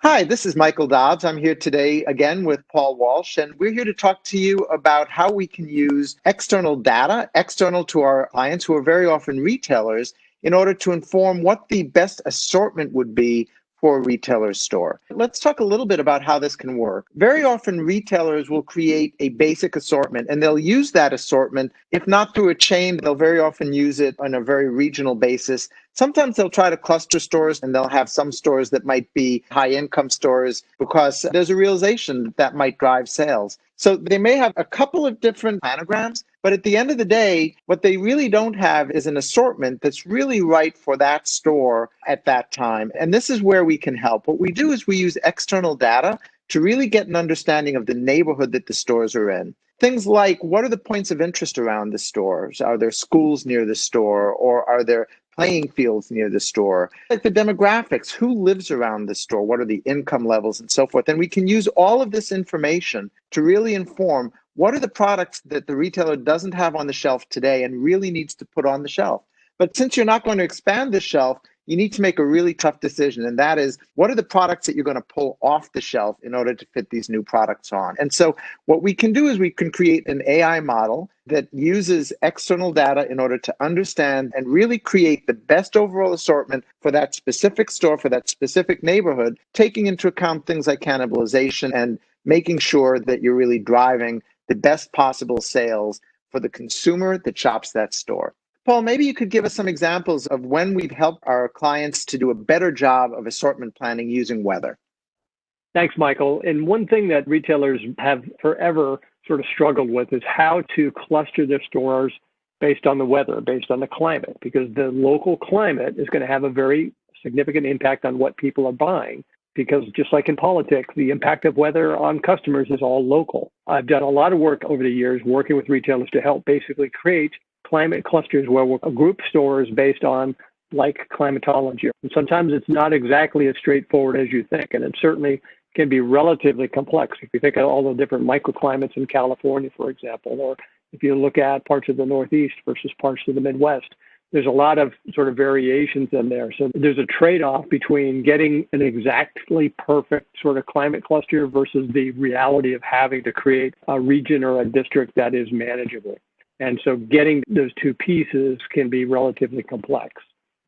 Hi, this is Michael Dobbs. I'm here today again with Paul Walsh, and we're here to talk to you about how we can use external data, external to our clients who are very often retailers, in order to inform what the best assortment would be for a retailer's store. Let's talk a little bit about how this can work. Very often, retailers will create a basic assortment, and they'll use that assortment, if not through a chain, they'll very often use it on a very regional basis. Sometimes they'll try to cluster stores and they'll have some stores that might be high income stores because there's a realization that that might drive sales. So they may have a couple of different planograms, but at the end of the day, what they really don't have is an assortment that's really right for that store at that time. And this is where we can help. What we do is we use external data to really get an understanding of the neighborhood that the stores are in. Things like, what are the points of interest around the stores? Are there schools near the store, or are there playing fields near the store? Like the demographics, who lives around the store? What are the income levels and so forth? And we can use all of this information to really inform what are the products that the retailer doesn't have on the shelf today and really needs to put on the shelf. But since you're not going to expand the shelf, you need to make a really tough decision. And that is, what are the products that you're going to pull off the shelf in order to fit these new products on? And so what we can do is we can create an AI model that uses external data in order to understand and really create the best overall assortment for that specific store, for that specific neighborhood, taking into account things like cannibalization and making sure that you're really driving the best possible sales for the consumer that shops that store. Paul, maybe you could give us some examples of when we've helped our clients to do a better job of assortment planning using weather. Thanks, Michael. And one thing that retailers have forever sort of struggled with is how to cluster their stores based on the weather, based on the climate, because the local climate is going to have a very significant impact on what people are buying. Because just like in politics, the impact of weather on customers is all local. I've done a lot of work over the years working with retailers to help basically create climate clusters where we'll group stores based on like climatology. And sometimes it's not exactly as straightforward as you think, and it certainly can be relatively complex. If you think of all the different microclimates in California, for example, or if you look at parts of the Northeast versus parts of the Midwest, there's a lot of sort of variations in there. So there's a trade-off between getting an exactly perfect sort of climate cluster versus the reality of having to create a region or a district that is manageable. And so getting those two pieces can be relatively complex.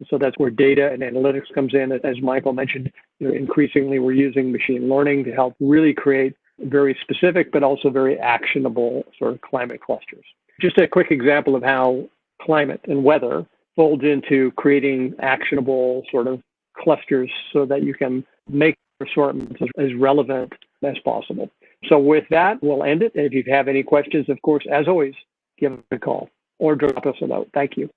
So that's where data and analytics comes in. As Michael mentioned, increasingly we're using machine learning to help really create very specific but also very actionable sort of climate clusters. Just a quick example of how climate and weather folds into creating actionable sort of clusters so that you can make assortments as relevant as possible. So with that, we'll end it. And if you have any questions, of course, as always, give us a call or drop us a note. Thank you.